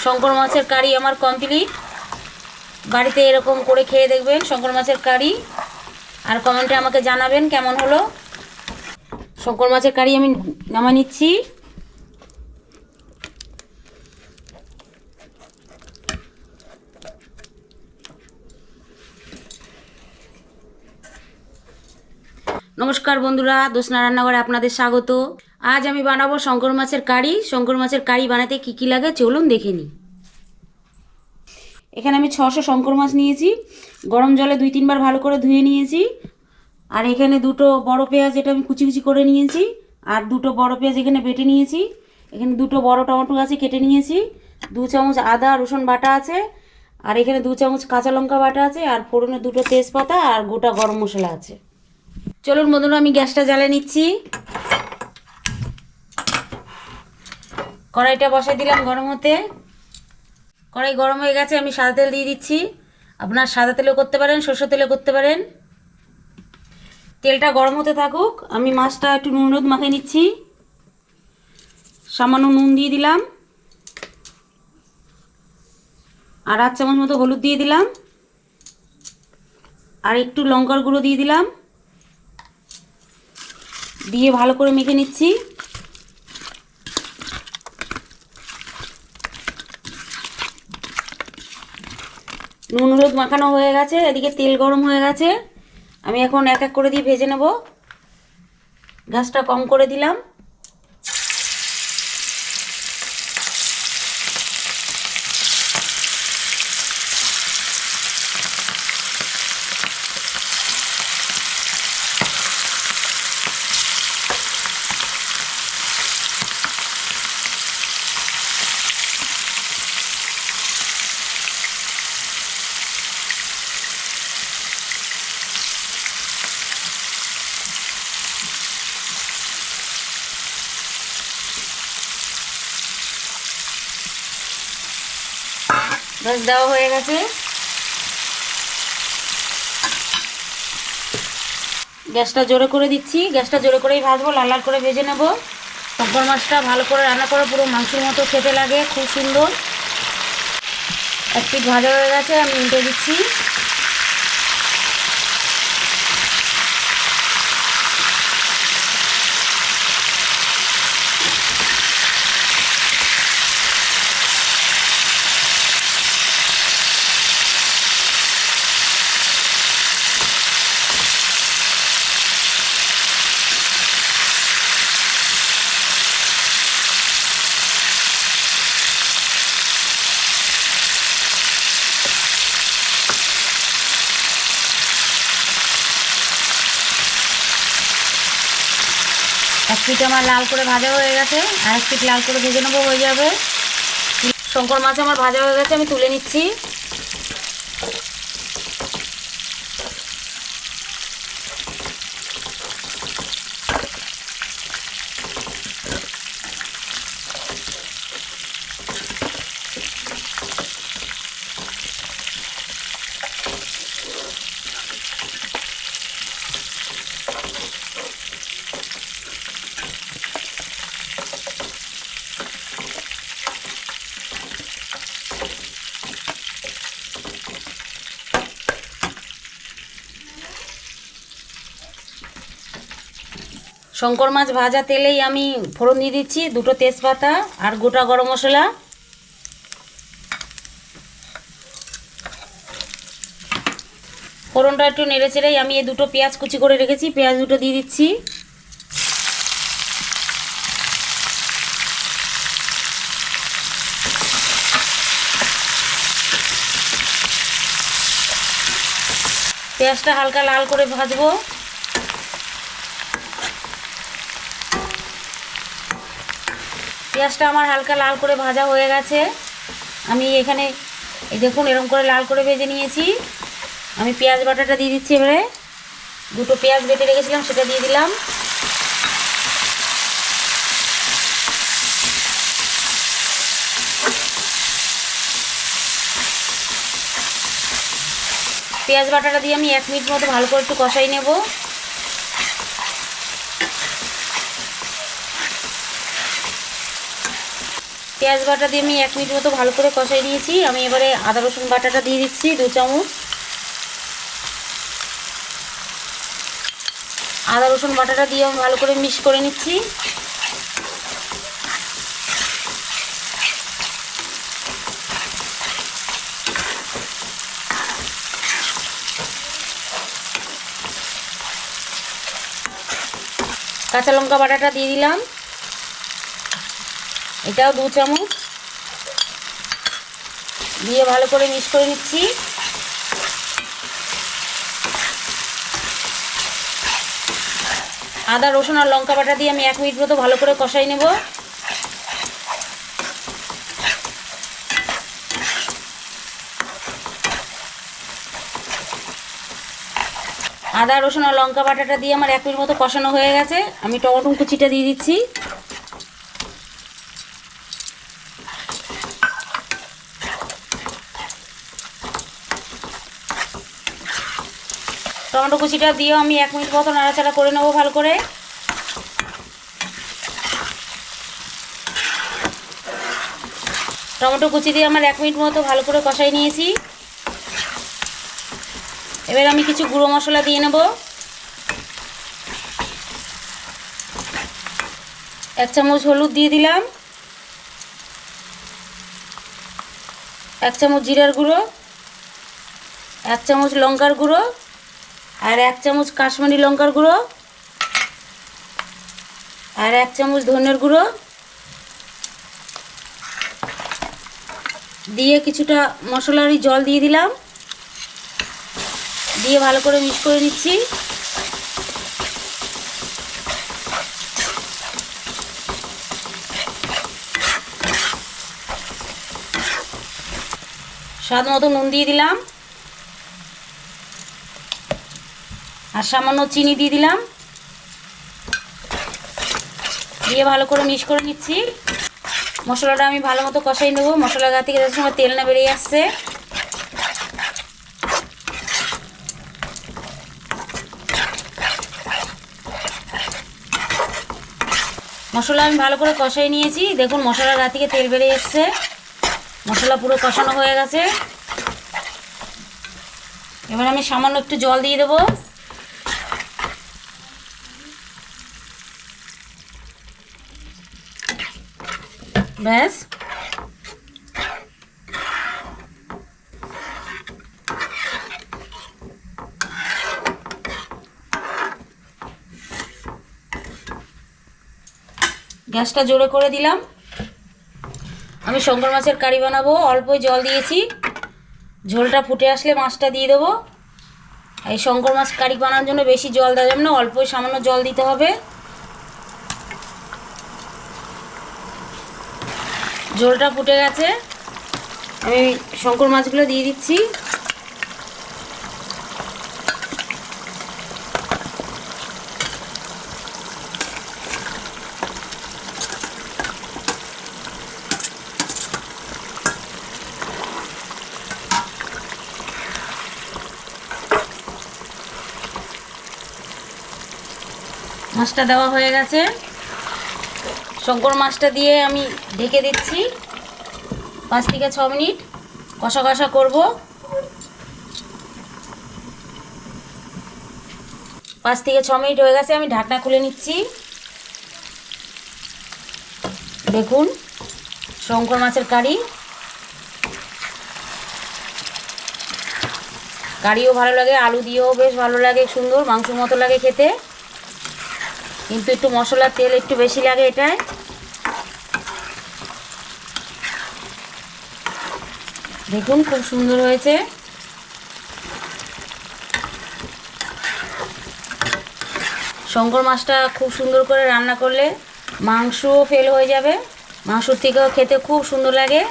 শঙ্কর মাছের কারি আমার কমপ্লিট। বাড়িতে এরকম করে খেয়ে দেখবেন শঙ্কর মাছের কারি, আর কমেন্টে আমাকে জানাবেন কেমন হলো। শঙ্কর মাছের কারি আমি নামিয়ে নিচ্ছি। নমস্কার বন্ধুরা, দোসনা রান্নাঘরে আপনাদের স্বাগত। আজ আমি বানাবো শঙ্কর মাছের কারি। শঙ্কর মাছের কারি বানাতে কি কি লাগে চলুন দেখে নিই। এখানে আমি 600 শঙ্কর মাছ নিয়েছি, গরম জলে 2-3 বার ভালো করে ধুয়ে নিয়েছি। আর এখানে দুটো বড় পেঁয়াজ, এটা আমি কুচি কুচি করে নিয়েছি। আর দুটো বড় পেঁয়াজ এখানে বেটে নিয়েছি। এখানে দুটো বড় টমেটো আছে কেটে নিয়েছি। 2 চামচ আদা রসুন বাটা আছে। আর এখানে 2 চামচ কাঁচা লঙ্কা বাটা আছে। আর ফোড়নে দুটো তেজপাতা আর গোটা গরম মশলা আছে। চলুন বন্ধুরা, আমি গ্যাসটা জ্বালিয়ে নিচ্ছি। কড়াইটা বসাই দিলাম গরম হতে। কড়াই গরম হয়ে গেছে, আমি সাদা তেল দিয়ে দিচ্ছি। আপনার সাদা তেলেও করতে পারেন, সরষের তেলেও করতে পারেন। তেলটা গরম হতে থাকুক, আমি মাছটা একটু নুন হলুদ মাখিয়ে নিচ্ছি। সামান্য নুন দিয়ে দিলাম, আর 1 চামচ মতো হলুদ দিয়ে দিলাম, আর একটু লঙ্কার গুঁড়ো দিয়ে দিলাম। দিয়ে ভালো করে মেখে নিচ্ছি। নুন হলুদ মাখানো হয়ে গেছে, এদিকে তেল গরম হয়ে গেছে। আমি এখন এক এক করে দিয়ে ভেজে নেব। গ্যাসটা কম করে দিলাম। ব্যাস দেওয়া হয়ে গেছে। গ্যাসটা জোরে করে দিচ্ছি। গ্যাসটা জোরে করেই ভাজবো, লাল লাল করে ভেজে নেব। শঙ্কর মাছটা ভালো করে রান্না করে পুরো মাংসের মতো খেতে লাগে, খুব সুন্দর। এক পিঠ ভাজা হয়ে গেছে, আমি উল্টে দিচ্ছি। এক পিঠ আমার লাল করে ভাজা হয়ে গেছে, আর এক পিঠ লাল করে ভেজে নেবো, হয়ে যাবে। শঙ্কর মাছ আমার ভাজা হয়ে গেছে, আমি তুলে নিচ্ছি। শঙ্কর মাছ ভাজা তেলেই আমি ফোড়ন দিয়ে দিচ্ছি, দুটো তেজপাতা আর গোটা গরম মশলা। ফোড়নটা একটু নেড়ে চেড়েই আমি এই দুটো পেঁয়াজ কুচি করে রেখেছি, পেঁয়াজ দুটো দিয়ে দিচ্ছি। পেঁয়াজটা হালকা লাল করে ভাজবো। পেঁয়াজটা আমার হালকা লাল করে ভাজা হয়ে গেছে। আমি এখানে এই দেখুন এরকম করে লাল করে ভেজে নিয়েছি। আমি পেঁয়াজ বাটাটা দিয়ে দিচ্ছি। এবারে দুটো পেঁয়াজ বেটে রেখেছিলাম সেটা দিয়ে দিলাম। পেঁয়াজ বাটাটা দিয়ে আমি 1 মিনিট মতো ভালো করে একটু কষাই নেব। পেঁয়াজ বাটা দিয়ে আমি 1 মিনিট মতো ভালো করে কষাই নিয়েছি। আমি এবারে আদা রসুন বাটাটা দিয়ে দিচ্ছি 2 চামচ। আদা রসুন বাটাটা দিয়ে আমি ভালো করে মিক্স করে নিচ্ছি। কাঁচা লঙ্কা বাটাটা দিয়ে দিলাম, এটাও 2 চামচ, দিয়ে ভালো করে মিক্স করে নিচ্ছি। আদা রসুন আর লঙ্কা বাটা দিয়ে আমি 1 মিনিট মতো ভালো করে কষাই নেব। আদা রসুন আর লঙ্কা বাটাটা দিয়ে আমার 1 মিনিট মতো কষানো হয়ে গেছে। আমি টমেটো কুচিটা দিয়ে দিচ্ছি। টমেটো কুচিটা দিয়েও আমি 1 মিনিট মতো নাড়াচাড়া করে নেবো ভালো করে। টমেটো কুচি দিয়ে আমার 1 মিনিট মতো ভালো করে কষাই নিয়েছি। এবার আমি কিছু গুঁড়ো মশলা দিয়ে নেব। 1 চামচ হলুদ দিয়ে দিলাম, 1 চামচ জিরার গুঁড়ো, 1 চামচ লঙ্কার গুঁড়ো আর 1 চামচ কাশ্মীরি লঙ্কার গুঁড়ো আর 1 চামচ ধনের গুঁড়ো দিয়ে কিছুটা মশলারই জল দিয়ে দিলাম, দিয়ে ভালো করে মিক্স করে নিচ্ছি। স্বাদ মতো নুন দিয়ে দিলাম আর সামান্য চিনি দিয়ে দিলাম, দিয়ে ভালো করে মিক্স করে নিচ্ছি। মশলাটা আমি ভালো মতো কষাই নেব। মশলা গা থেকে যার সময় তেল না বেরিয়ে আসছে। মশলা আমি ভালো করে কষাই নিয়েছি। দেখুন মশলার গা থেকে তেল বেরিয়ে এসছে, মশলা পুরো কষানো হয়ে গেছে। এবার আমি সামান্য একটু জল দিয়ে দেবো। ব্যাস, গ্যাসটা জোরে করে দিলাম। আমি শঙ্কর মাছের কারি বানাবো, অল্পই জল দিয়েছি। ঝোলটা ফুটে আসলে মাছটা দিয়ে দেবো। এই শঙ্কর মাছ কারি বানানোর জন্য বেশি জল দেওয়া যাবে না, অল্পই সামান্য জল দিতে হবে। ঝোলটা ফুটে গেছে, আমি শঙ্কর মাছগুলো দিয়ে দিচ্ছি। মাছটা দেওয়া হয়ে গেছে। শঙ্কর মাছটা দিয়ে আমি ঢেকে দিচ্ছি। 5 থেকে 6 মিনিট কষা কষা করব। 5 থেকে 6 মিনিট হয়ে গেছে, আমি ঢাকনা খুলে নিচ্ছি। দেখুন শঙ্কর মাছের কারি। কারিও ভালো লাগে, আলু দিয়েও বেশ ভালো লাগে, সুন্দর মাংসের মতো লাগে খেতে, কিন্তু একটু মশলার তেল একটু বেশি লাগে এটায়। দেখুন খুব সুন্দর হয়েছে। শঙ্কর মাছটা খুব সুন্দর করে রান্না করলে মাংসও ফেল হয়ে যাবে, মাংসর থেকেও খেতে খুব সুন্দর লাগে।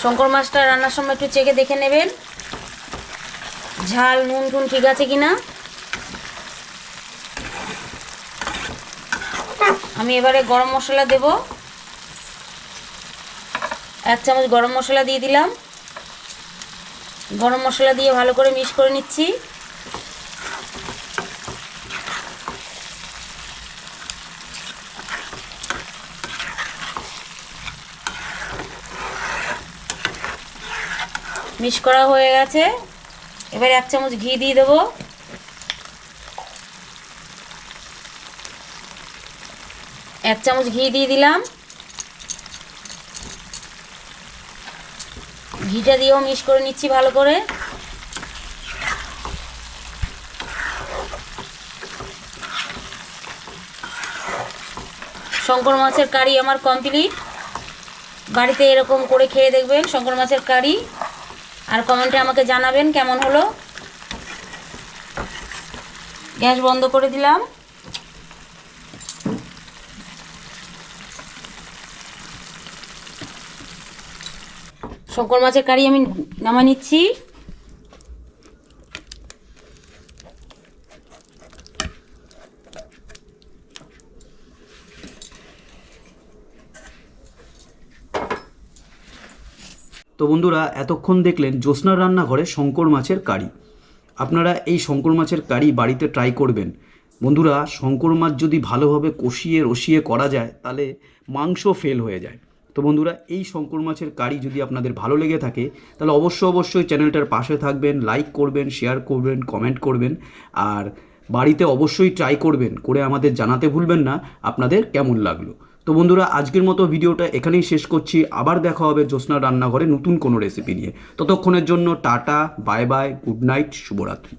শঙ্কর মাছটা রান্নার সময় একটু চেখে দেখে নেবেন ঝাল নুন টুন ঠিক আছে কিনা। আমি এবারে গরম মশলা দেব। 1 চামচ গরম মশলা দিয়ে দিলাম। গরম মশলা দিয়ে ভালো করে মিক্স করে নিচ্ছি। মিক্স করা হয়ে গেছে। এবার 1 চামচ ঘি দিয়ে দেবো। এক চামচ ঘি দিয়ে দিলাম। ঘিটা দিয়েও মিক্স করে নিচ্ছি ভালো করে। শঙ্কর মাছের কারি আমার কমপ্লিট। বাড়িতে এরকম করে খেয়ে দেখবেন শঙ্কর মাছের কারি, আর কমেন্টে আমাকে জানাবেন কেমন হলো। গ্যাস বন্ধ করে দিলাম। শঙ্কর মাছের কারি আমি নামা নিচ্ছি। তো বন্ধুরা, এতক্ষণ দেখলেন জ্যোৎস্নার রান্নাঘরে শঙ্কর মাছের কারি। আপনারা এই শঙ্কর মাছের কারি বাড়িতে ট্রাই করবেন। বন্ধুরা, শঙ্কর মাছ যদি ভালোভাবে কষিয়ে রসিয়ে করা যায় তাহলে মাংস ফেল হয়ে যায়। তো বন্ধুরা, এই শঙ্কর মাছের কারি যদি আপনাদের ভালো লেগে থাকে তাহলে অবশ্যই চ্যানেলটার পাশে থাকবেন, লাইক করবেন, শেয়ার করবেন, কমেন্ট করবেন, আর বাড়িতে অবশ্যই ট্রাই করবেন, করে আমাদের জানাতে ভুলবেন না আপনাদের কেমন লাগলো। তো বন্ধুরা, আজকের মতো ভিডিওটা এখানেই শেষ করছি। আবার দেখা হবে জ্যোৎস্নার রান্নাঘরে নতুন কোনো রেসিপি নিয়ে। ততক্ষণের জন্য tata, bye bye, good night, শুভরাত্রি।